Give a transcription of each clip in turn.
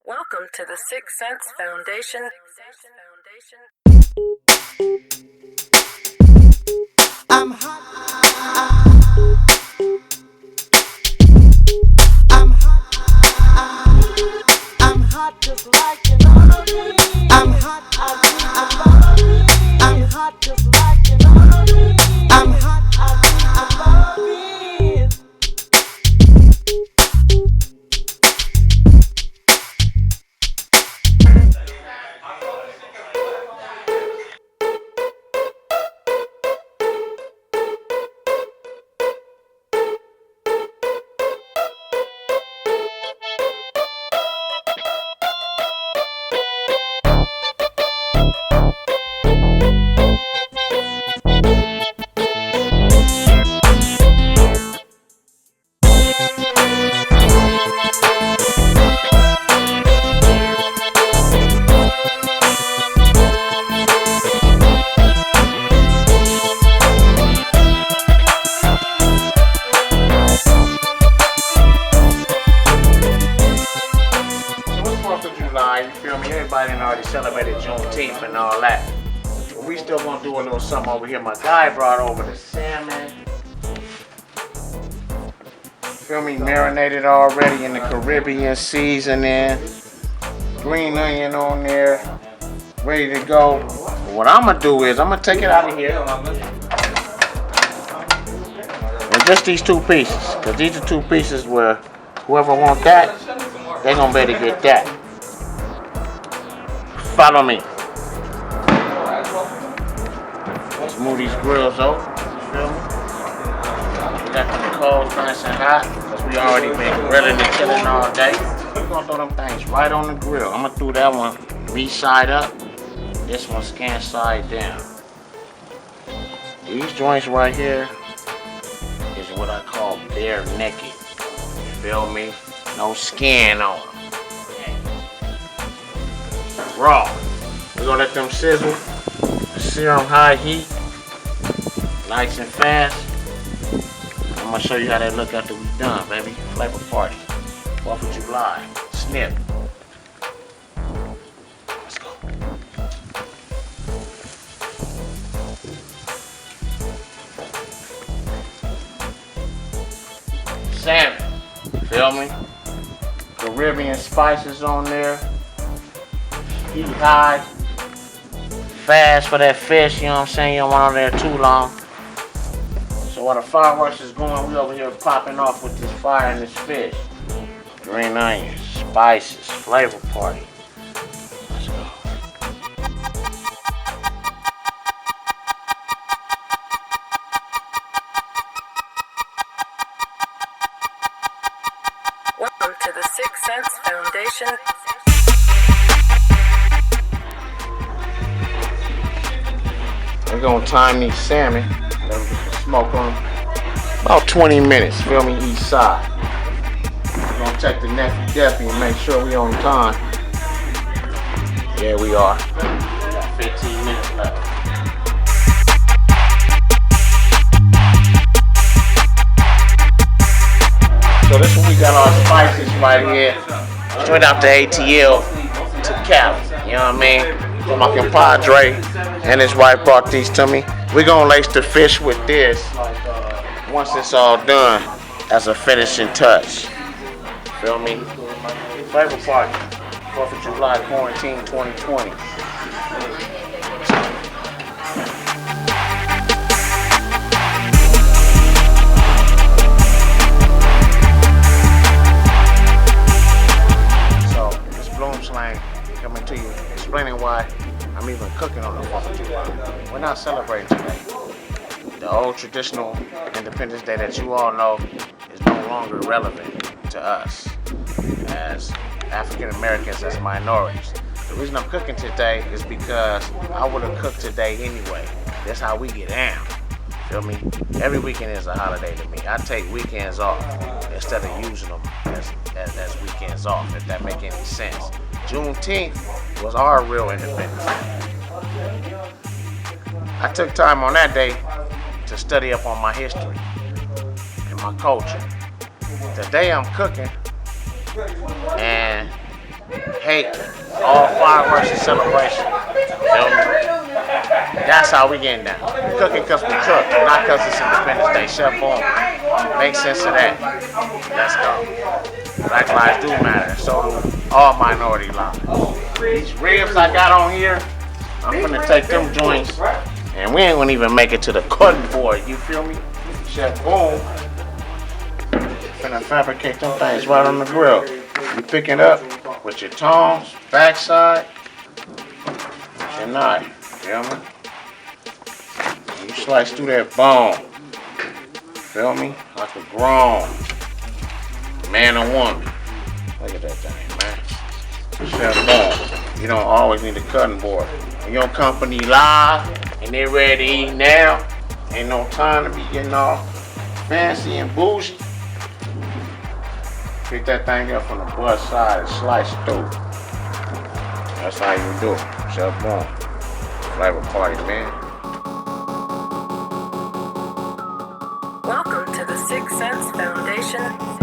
Welcome to the Sixth Sense Foundation. I'm hot. I'm hot. I'm hot just like an enemy. I'm hot. I'm hot just like an enemy. I'm hot. July, you feel me? Everybody done already celebrated Juneteenth and all that. But we still gonna do a little something over here. My guy brought over the salmon. Feel me? Marinated already in the Caribbean seasoning. Green onion on there. Ready to go. But what I'm gonna do is I'm gonna take it out of here. And just these two pieces. Because these are two pieces where whoever wants that, they gonna be able to get that. Follow me. Let's move these grills over. You feel me? We got them coals nice and hot because we already been grilling and chilling all day. We're gonna throw them things right on the grill. I'm gonna throw that one re-side up. This one scan side down. These joints right here is what I call bare naked. You feel me? No skin on them. Raw. We're gonna let them sizzle. Sear them high heat. Nice and fast. I'm gonna show you how they look after we done, baby. Flavor party. 4th of July. Snip. Let's go. Salmon. Feel me? Caribbean spices on there. Heat high, fast for that fish, you know what I'm saying? You don't want on there too long. So while the fireworks is going, we over here popping off with this fire and this fish. Green onions, spices, flavor party. Let's go. Welcome to the Sixth Sense Foundation. We're gonna time these salmon. Let them get the smoke on them. About 20 minutes, feel me, each side. We're gonna check the next deputy and make sure we on time. Yeah, we are. Got 15 minutes left. So this one we got our spices right here. Straight out the ATL to Cali. You know what I mean? My compadre and his wife brought these to me. We're gonna lace the fish with this once it's all done as a finishing touch. Feel me? Flavor party. 4th of July quarantine 2020. So, this Bloom Slang coming to you, explaining why I'm even cooking on the 4th of July. We're not celebrating today. The old traditional Independence Day that you all know is no longer relevant to us as African Americans, as minorities. The reason I'm cooking today is because I would have cooked today anyway. That's how we get down. Feel me? Every weekend is a holiday to me. I take weekends off instead of using them as weekends off, if that make any sense. Juneteenth was our real independence day. I took time on that day to study up on my history and my culture. Today I'm cooking and hate all fireworks and celebration. Feel me? That's how we getting down. We cooking because we cook, not because it's Independence Day. Chef Boom. Make sense of that. Let's go. Black lives do matter. So do all minority lives. These ribs I got on here, I'm gonna take them joints, and we ain't gonna even make it to the cutting board. You feel me? Chef Boom. Finna fabricate them things right on the grill. You pick it up with your tongs, backside, your knife. Feel me? You slice through that bone. Feel me? Like a grown man or woman. Look at that thing, man. Chef Boom. You don't always need a cutting board. When your company live and they're ready to eat now, ain't no time to be getting all fancy and bougie. Pick that thing up from the butt side and slice it through. That's how you do it. Chef Boom. Flavor party, man. Welcome to the Sixth Sense Foundation.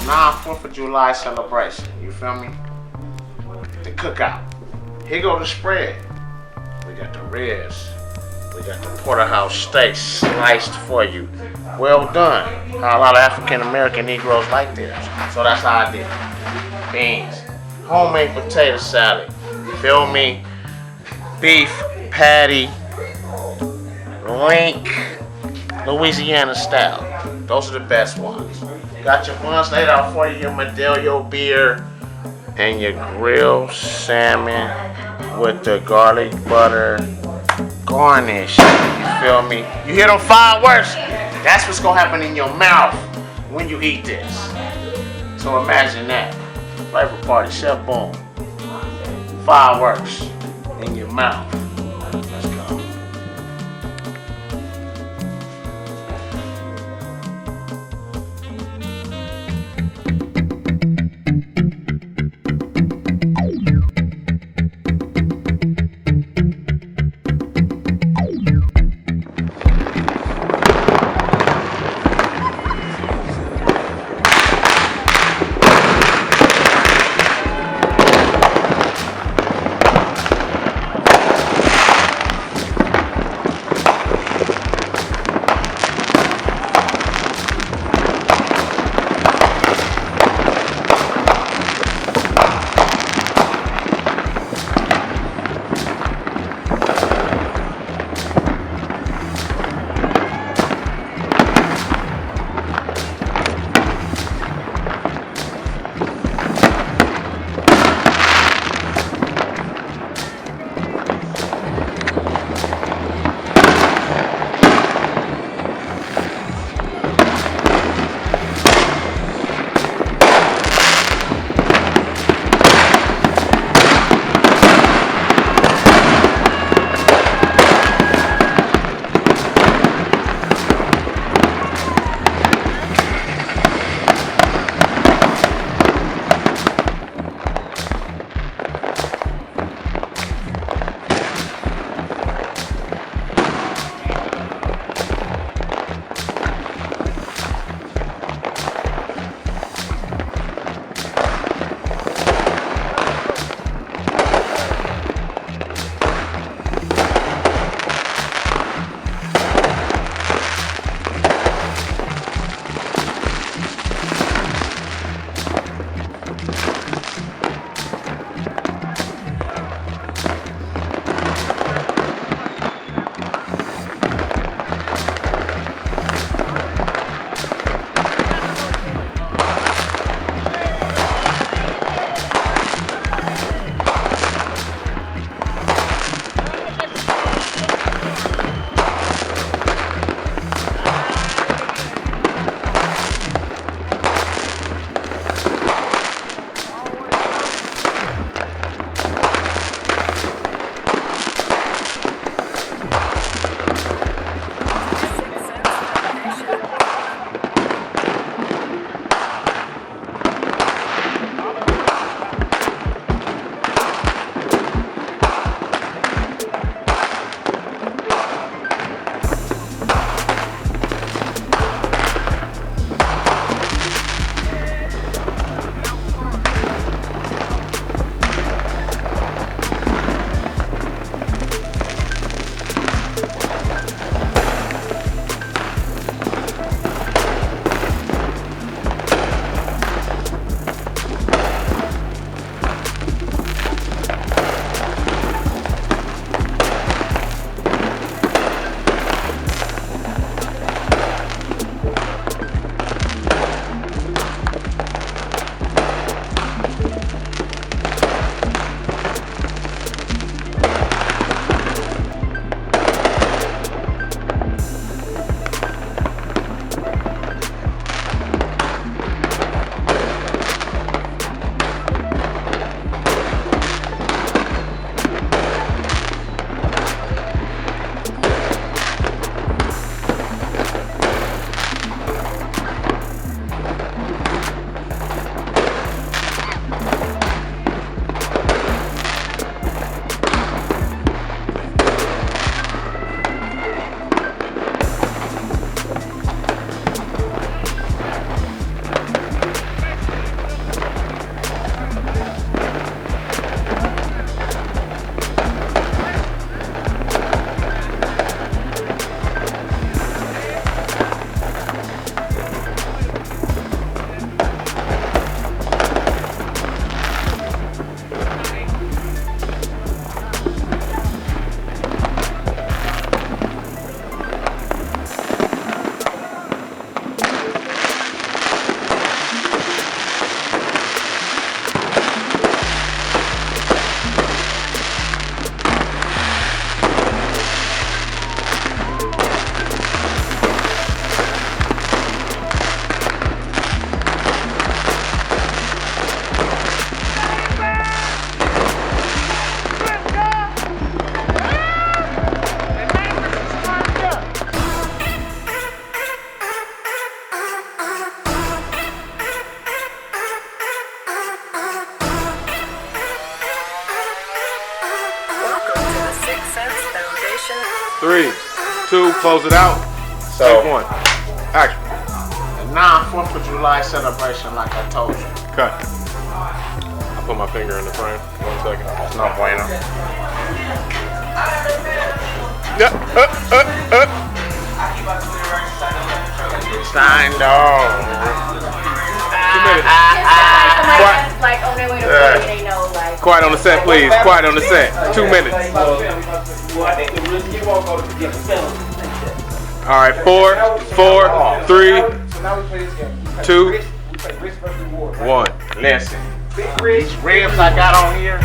non-4th of July celebration. You feel me? The cookout. Here go the spread. We got the ribs. We got the porterhouse steak sliced for you. Well done. How a lot of African American Negroes like theirs. So that's how I did it. Beans. Homemade potato salad. Feel me? Beef patty. Link. Louisiana style. Those are the best ones. Got your buns laid out for you, your Modelo beer, and your grilled salmon with the garlic butter garnish. You feel me? You hear them fireworks? That's what's gonna happen in your mouth when you eat this. So imagine that. Flavor party, chef boom. Fireworks in your mouth. Let's go. 3, 2, close it out. So, Take 1. Action. the 4th of July celebration, like I told you. Cut. I'll put my finger in the frame. 1 second. It's no bueno. Yeah. Signed off. 2 minutes. Somebody like on their way to work, they know like. Quiet on the set, please. Quiet on the set. 2 minutes. All right, 4, 3, 2, 1. Listen, these ribs I got on here,